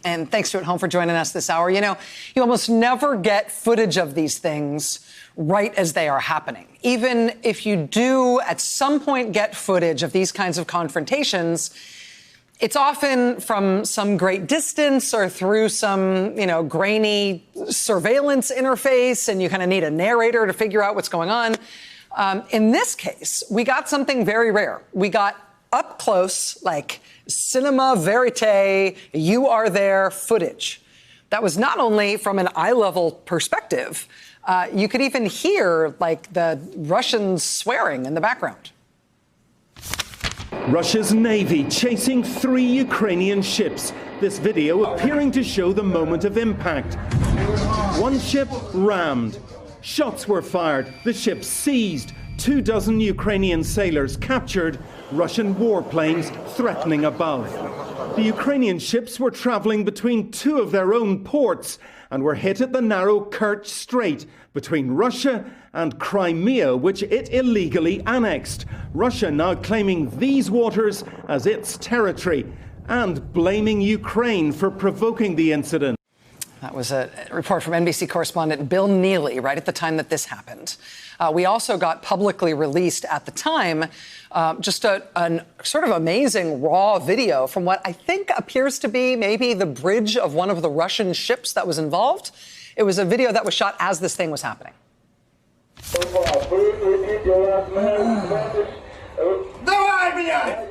And thanks to At Home for joining us this hour. You know, you almost never get footage of these things right as they are happening. Even if you do at some point get footage of these kinds of confrontations, it's often from some great distance or through some, grainy surveillance interface, and you kind of need a narrator to figure out what's going on. In this case, we got something very rare. We got up close, like cinema verite, you are there footage. That was not only from an eye-level perspective, you could even hear, like, the Russians swearing in the background. Russia's Navy chasing 3 Ukrainian ships. This video appearing to show the moment of impact. One ship rammed. Shots were fired. The ship seized. 24 Ukrainian sailors captured. Russian warplanes threatening above. The Ukrainian ships were traveling between 2 of their own ports and were hit at the narrow Kerch Strait between Russia and Crimea, which it illegally annexed. Russia now claiming these waters as its territory and blaming Ukraine for provoking the incident. That was a report from NBC correspondent Bill Neely right at the time that this happened. We also got publicly released at the time just a sort of amazing raw video from what I think appears to be maybe the bridge of one of the Russian ships that was involved. It was a video that was shot as this thing was happening. Давай, блядь!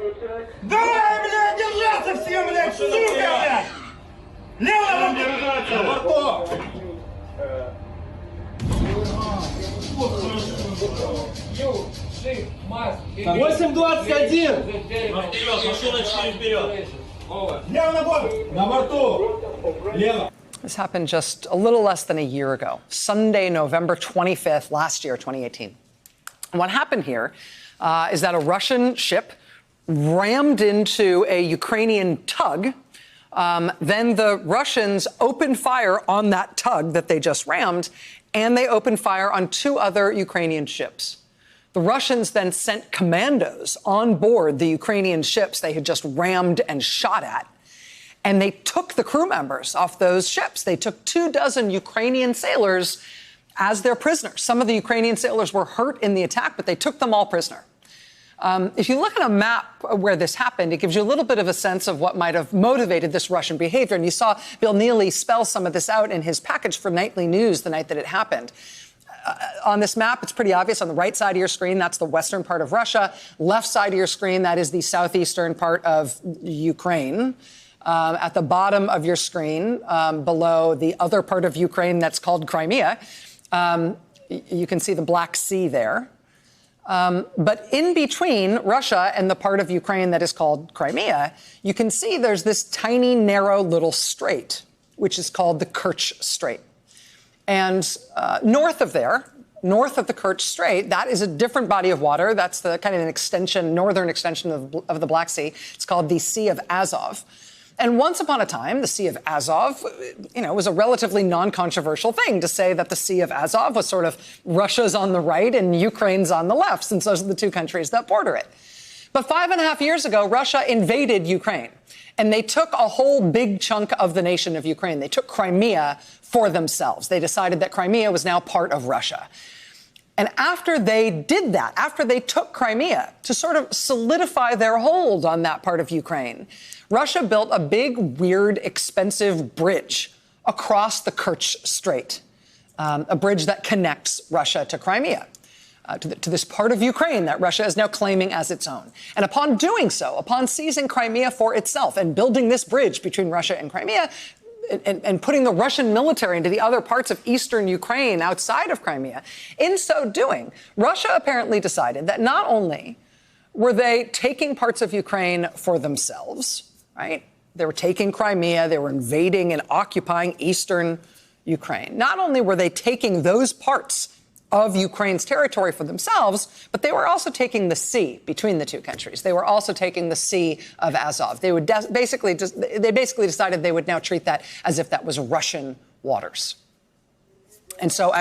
Давай, блядь, держаться всем, блядь, сука, блядь! Лево держаться! На борту! 8:21! Вперед, машина 4 вперед! Лево на борт! На борту! Лево! This happened just a little less than a year ago, Sunday, November 25th, last year, 2018. And what happened here is that a Russian ship rammed into a Ukrainian tug. Then the Russians opened fire on that tug that they just rammed, and they opened fire on 2 other Ukrainian ships. The Russians then sent commandos on board the Ukrainian ships they had just rammed and shot at, and they took the crew members off those ships. They took 24 Ukrainian sailors as their prisoners. Some of the Ukrainian sailors were hurt in the attack, but they took them all prisoner. If you look at a map where this happened, it gives you a little bit of a sense of what might have motivated this Russian behavior. And you saw Bill Neely spell some of this out in his package for Nightly News the night that it happened. On this map, it's pretty obvious. On the right side of your screen, that's the western part of Russia. Left side of your screen, that is the southeastern part of Ukraine. At the bottom of your screen, below the other part of Ukraine that's called Crimea, you can see the Black Sea there. But in between Russia and the part of Ukraine that is called Crimea, you can see there's this tiny, narrow little strait, which is called the Kerch Strait. And north of there, north of the Kerch Strait, that is a different body of water. That's the kind of an extension, northern extension of the Black Sea. It's called the Sea of Azov. And once upon a time, the Sea of Azov, was a relatively non-controversial thing to say that the Sea of Azov was sort of Russia's on the right and Ukraine's on the left, since those are the 2 countries that border it. But 5.5 years ago, Russia invaded Ukraine, and they took a whole big chunk of the nation of Ukraine. They took Crimea for themselves. They decided that Crimea was now part of Russia. And after they did that, after they took Crimea to sort of solidify their hold on that part of Ukraine, Russia built a big, weird, expensive bridge across the Kerch Strait, a bridge that connects Russia to Crimea, to this part of Ukraine that Russia is now claiming as its own. And upon doing so, upon seizing Crimea for itself and building this bridge between Russia and Crimea, and putting the Russian military into the other parts of eastern Ukraine outside of Crimea, in so doing, Russia apparently decided that not only were they taking parts of Ukraine for themselves, right? They were taking Crimea, they were invading and occupying eastern Ukraine. Not only were they taking those parts of Ukraine's territory for themselves, but they were also taking the sea between the 2 countries. They were also taking the Sea of Azov. They would basically decided they would now treat that as if that was Russian waters. And so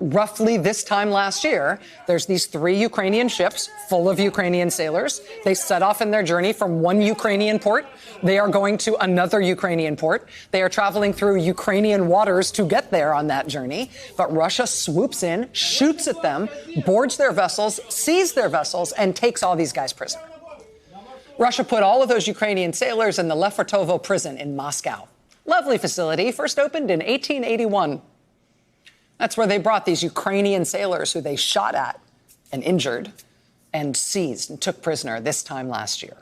roughly this time last year, there's these 3 Ukrainian ships full of Ukrainian sailors. They set off in their journey from one Ukrainian port. They are going to another Ukrainian port. They are traveling through Ukrainian waters to get there on that journey. But Russia swoops in, shoots at them, boards their vessels, seizes their vessels, and takes all these guys prisoner. Russia put all of those Ukrainian sailors in the Lefortovo prison in Moscow. Lovely facility, first opened in 1881. That's where they brought these Ukrainian sailors who they shot at and injured and seized and took prisoner this time last year.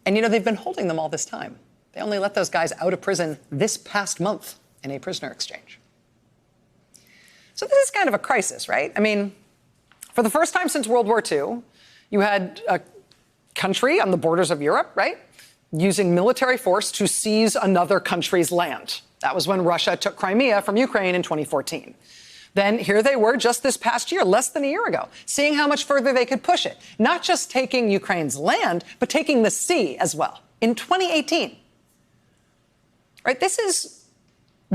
And, they've been holding them all this time. They only let those guys out of prison this past month in a prisoner exchange. So this is kind of a crisis, right? I mean, for the first time since World War II, you had a country on the borders of Europe, right, using military force to seize another country's land. That was when Russia took Crimea from Ukraine in 2014. Then here they were just this past year, less than a year ago, seeing how much further they could push it. Not just taking Ukraine's land, but taking the sea as well in 2018. Right? This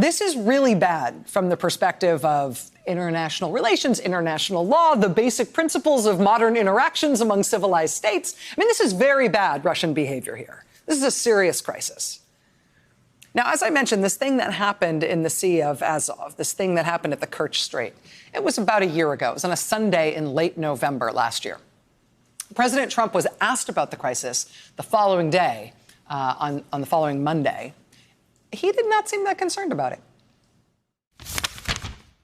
is really bad from the perspective of international relations, international law, the basic principles of modern interactions among civilized states. I mean, this is very bad Russian behavior here. This is a serious crisis. Now, as I mentioned, this thing that happened in the Sea of Azov, this thing that happened at the Kerch Strait, it was about a year ago. It was on a Sunday in late November last year. President Trump was asked about the crisis the following day, on the following Monday. He did not seem that concerned about it.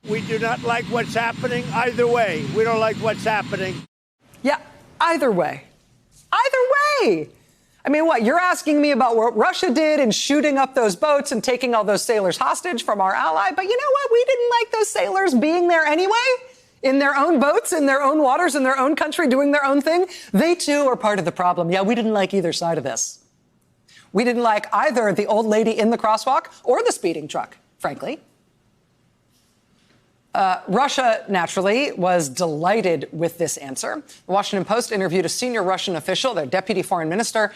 We do not like what's happening either way. We don't like what's happening. Yeah, either way. Either way. I mean, what, you're asking me about what Russia did in shooting up those boats and taking all those sailors hostage from our ally, but you know what? We didn't like those sailors being there anyway, in their own boats, in their own waters, in their own country, doing their own thing. They, too, are part of the problem. Yeah, we didn't like either side of this. We didn't like either the old lady in the crosswalk or the speeding truck, frankly. Russia, naturally, was delighted with this answer. The Washington Post interviewed a senior Russian official, their deputy foreign minister,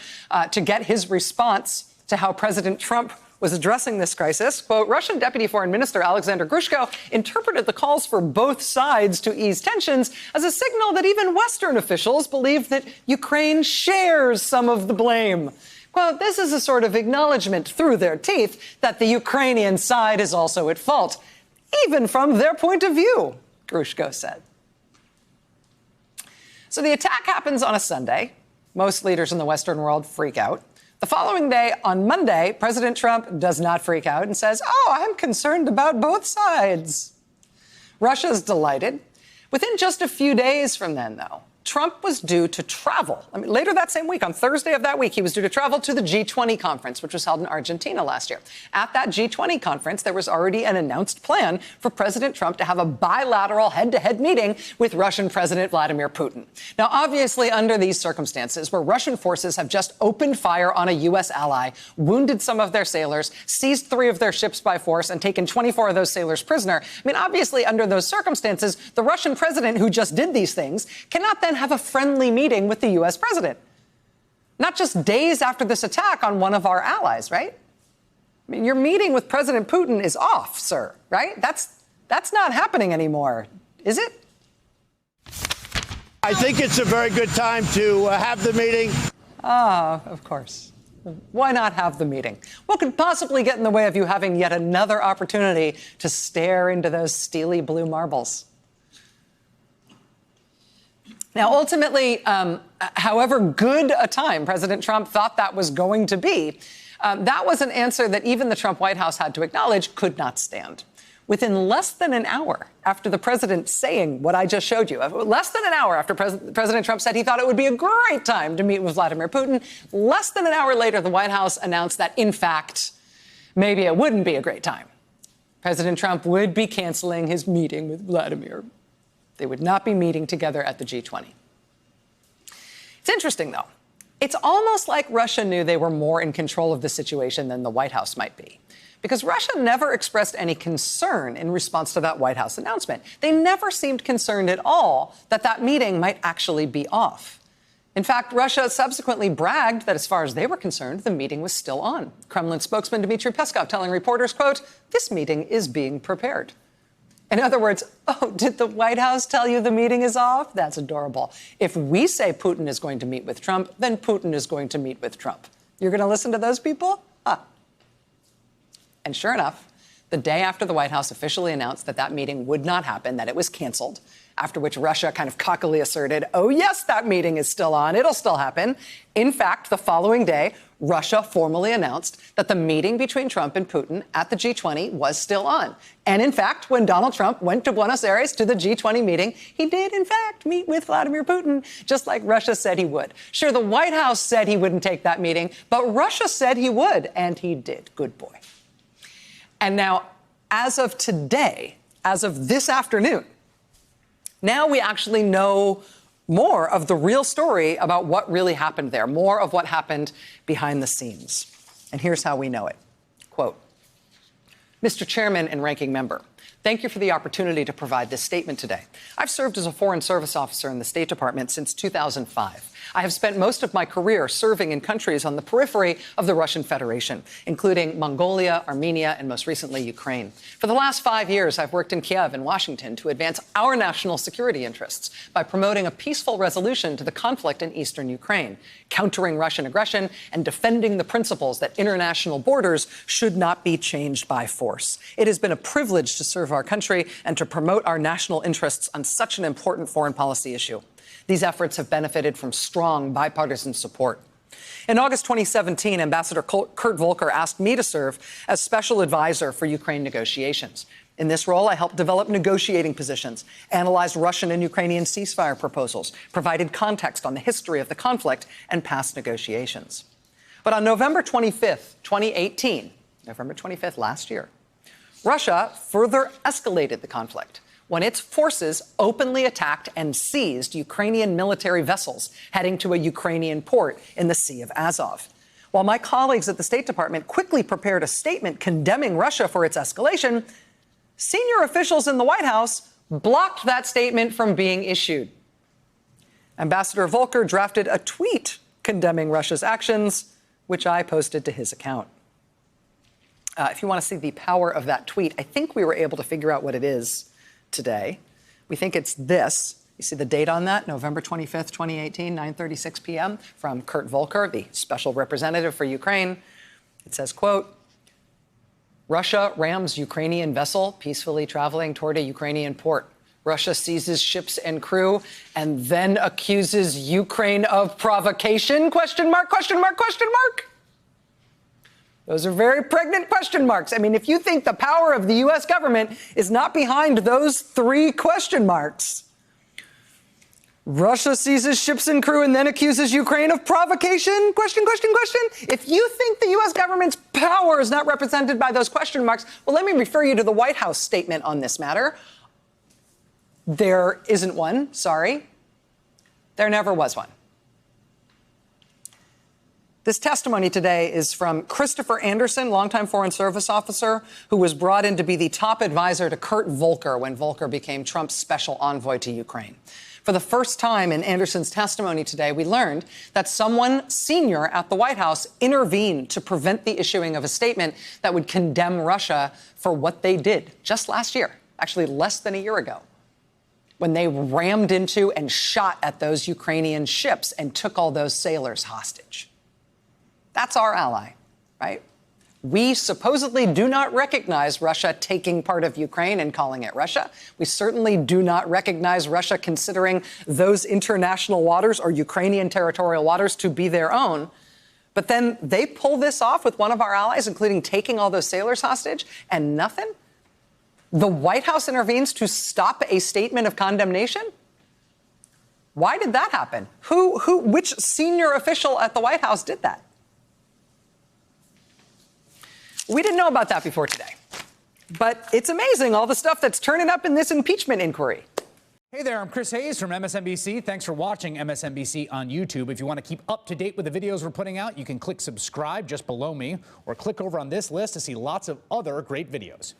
to get his response to how President Trump was addressing this crisis. Quote, Russian Deputy Foreign Minister Alexander Grushko interpreted the calls for both sides to ease tensions as a signal that even Western officials believe that Ukraine shares some of the blame. Quote, this is a sort of acknowledgement through their teeth that the Ukrainian side is also at fault, even from their point of view, Grushko said. So the attack happens on a Sunday. Most leaders in the Western world freak out. The following day, on Monday, President Trump does not freak out and says, oh, I'm concerned about both sides. Russia's delighted. Within just a few days from then, though, Trump was due to travel. I mean, later that same week, on Thursday of that week, he was due to travel to the G20 conference, which was held in Argentina last year. At that G20 conference, there was already an announced plan for President Trump to have a bilateral head-to-head meeting with Russian President Vladimir Putin. Now, obviously, under these circumstances, where Russian forces have just opened fire on a U.S. ally, wounded some of their sailors, seized 3 of their ships by force, and taken 24 of those sailors prisoner, I mean, obviously, under those circumstances, the Russian president who just did these things cannot then have a friendly meeting with the U.S. president. Not just days after this attack on one of our allies, right? I mean, your meeting with President Putin is off, sir, right? That's not happening anymore, is it? I think it's a very good time to have the meeting. Ah, of course. Why not have the meeting? What could possibly get in the way of you having yet another opportunity to stare into those steely blue marbles? Now, ultimately, however good a time President Trump thought that was going to be, that was an answer that even the Trump White House had to acknowledge could not stand. Within less than an hour after the president saying what I just showed you, less than an hour after President Trump said he thought it would be a great time to meet with Vladimir Putin, less than an hour later, the White House announced that, in fact, maybe it wouldn't be a great time. President Trump would be canceling his meeting with Vladimir. They would not be meeting together at the G20. It's interesting, though. It's almost like Russia knew they were more in control of the situation than the White House might be, because Russia never expressed any concern in response to that White House announcement. They never seemed concerned at all that that meeting might actually be off. In fact, Russia subsequently bragged that as far as they were concerned, the meeting was still on. Kremlin spokesman Dmitry Peskov telling reporters, quote, this meeting is being prepared. In other words, oh, did the White House tell you the meeting is off? That's adorable. If we say Putin is going to meet with Trump, then Putin is going to meet with Trump. You're going to listen to those people? Huh. And sure enough, the day after the White House officially announced that that meeting would not happen, that it was canceled, after which Russia kind of cockily asserted, oh, yes, that meeting is still on. It'll still happen. In fact, the following day, Russia formally announced that the meeting between Trump and Putin at the G20 was still on. And in fact, when Donald Trump went to Buenos Aires to the G20 meeting, he did, in fact, meet with Vladimir Putin, just like Russia said he would. Sure, the White House said he wouldn't take that meeting, but Russia said he would, and he did. Good boy. And now, as of today, as of this afternoon, now we actually know more of the real story about what really happened there, more of what happened behind the scenes. And here's how we know it. Quote, Mr. Chairman and Ranking Member, thank you for the opportunity to provide this statement today. I've served as a Foreign Service officer in the State Department since 2005. I have spent most of my career serving in countries on the periphery of the Russian Federation, including Mongolia, Armenia, and most recently Ukraine. For the last 5 years, I've worked in Kiev and Washington to advance our national security interests by promoting a peaceful resolution to the conflict in eastern Ukraine, countering Russian aggression, and defending the principles that international borders should not be changed by force. It has been a privilege to serve our country and to promote our national interests on such an important foreign policy issue. These efforts have benefited from strong bipartisan support. In August 2017, Ambassador Kurt Volker asked me to serve as special advisor for Ukraine negotiations. In this role, I helped develop negotiating positions, analyzed Russian and Ukrainian ceasefire proposals, provided context on the history of the conflict and past negotiations. But on November 25th, 2018, November 25th last year, Russia further escalated the conflict when its forces openly attacked and seized Ukrainian military vessels heading to a Ukrainian port in the Sea of Azov. While my colleagues at the State Department quickly prepared a statement condemning Russia for its escalation, senior officials in the White House blocked that statement from being issued. Ambassador Volker drafted a tweet condemning Russia's actions, which I posted to his account. If you want to see the power of that tweet, I think we were able to figure out what it is today. We think it's this. You see the date on that, November 25th, 2018, 9:36 p.m. from Kurt Volker, the special representative for Ukraine. It says, quote, Russia rams Ukrainian vessel peacefully traveling toward a Ukrainian port. Russia seizes ships and crew and then accuses Ukraine of provocation? Question mark, question mark, question mark. Those are very pregnant question marks. I mean, if you think the power of the U.S. government is not behind those three question marks, Russia seizes ships and crew and then accuses Ukraine of provocation? Question, question, question. If you think the U.S. government's power is not represented by those question marks, well, let me refer you to the White House statement on this matter. There isn't one, sorry. There never was one. This testimony today is from Christopher Anderson, longtime Foreign Service officer, who was brought in to be the top advisor to Kurt Volker when Volker became Trump's special envoy to Ukraine. For the first time in Anderson's testimony today, we learned that someone senior at the White House intervened to prevent the issuing of a statement that would condemn Russia for what they did just last year, actually less than a year ago, when they rammed into and shot at those Ukrainian ships and took all those sailors hostage. That's our ally, right? We supposedly do not recognize Russia taking part of Ukraine and calling it Russia. We certainly do not recognize Russia considering those international waters or Ukrainian territorial waters to be their own. But then they pull this off with one of our allies, including taking all those sailors hostage, and nothing? The White House intervenes to stop a statement of condemnation? Why did that happen? Which senior official at the White House did that? We didn't know about that before today. But it's amazing, all the stuff that's turning up in this impeachment inquiry. Hey there, I'm Chris Hayes from MSNBC. Thanks for watching MSNBC on YouTube. If you want to keep up to date with the videos we're putting out, you can click subscribe just below me or click over on this list to see lots of other great videos.